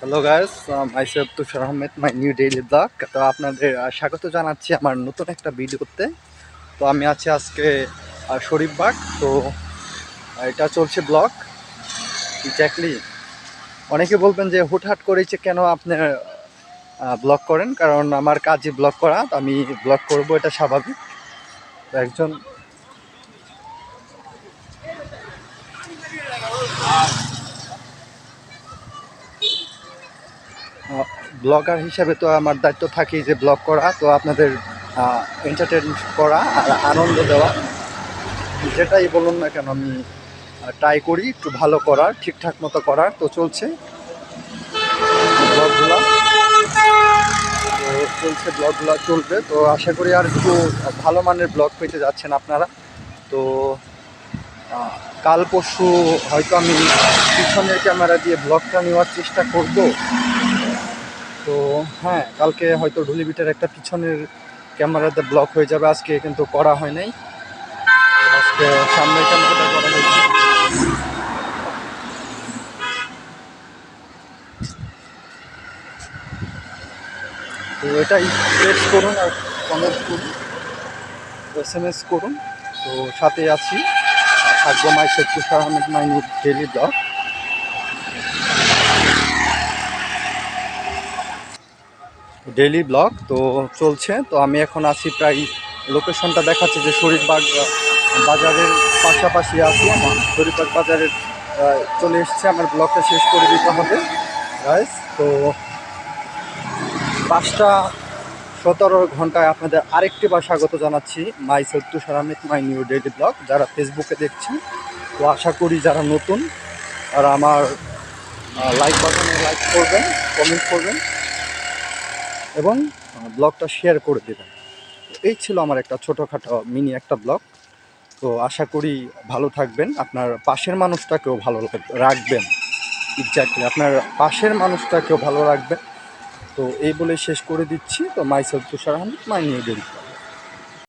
Hello guys, myself Tushar Ahmed, my new daily blog. তো আপনাদের স্বাগত জানাচ্ছি আমার নতুন একটা ভিডিওতে। তো আমি আছি আজকে শরীফবাগ। তো এটা চলছে ব্লগ এক্স্যাক্টলি। অনেকে বলবেন যে হুটহাট করেছে কেন আপনি ব্লগ করেন, কারণ আমার কাজই ব্লগ করা। তো আমি ব্লগ করব, এটা স্বাভাবিক। তো একজন ব্লগার হিসাবে তো আমার দায়িত্ব থাকেই যে ব্লগ করা, তো আপনাদের এন্টারটেন করা আর আনন্দ দেওয়া। যেটাই বলুন না কেন আমি ট্রাই করি একটু ভালো করার, ঠিকঠাক মতো করার। তো চলছে ব্লগগুলো, তো চলছে ব্লগগুলো চলবে। তো আশা করি আর একটু ভালো মানের ব্লগ পেতে যাচ্ছেন আপনারা। তো কাল পরশু হয়তো আমি পিছনের ক্যামেরা দিয়ে ব্লগটা নেওয়ার চেষ্টা করব। তো হ্যাঁ, কালকে হয়তো ঢুলিবিটের একটা পিছনের ক্যামেরাতে ব্লগ হয়ে যাবে। আজকে কিন্তু করা হয় নাই, আজকে সামনের ক্যামেরাটা করা হয়েছে। তো এটাই টেক্সট করুন আর কমেন্ট করুন, SMS করুন। তো সাথে আছি, থাকবো myself Tushar Ahmed, my new daily blog. Daily blog তো চলছে। তো আমি এখন আছি প্রায়, লোকেশনটা দেখাচ্ছে যে শরীফবাগ বাজারের পাশাপাশি আছি। আমার শরীফবাগ বাজারের চলে এসছে, আমার ব্লগটা শেষ করে দিতে হবে গাইস। তো 5:17 আপনাদের আরেকটি বার স্বাগত জানাচ্ছি myself Tushar Ahmed, my new daily blog. যারা ফেসবুকে দেখছেন, তো আশা করি যারা নতুন তারা আমার লাইক বাটনে লাইক করবেন, কমেন্ট করবেন এবং ব্লগটা শেয়ার করে দেবেন। এই ছিল আমার একটা ছোটোখাটো মিনি একটা ব্লগ। তো আশা করি ভালো থাকবেন, আপনার পাশের মানুষটাকেও ভালো রাখবেন। এক্স্যাক্টলি, আপনার পাশের মানুষটাকেও ভালো রাখবেন। তো এই বলে শেষ করে দিচ্ছি। তো myself Tushar Ahmed, my new daily blog.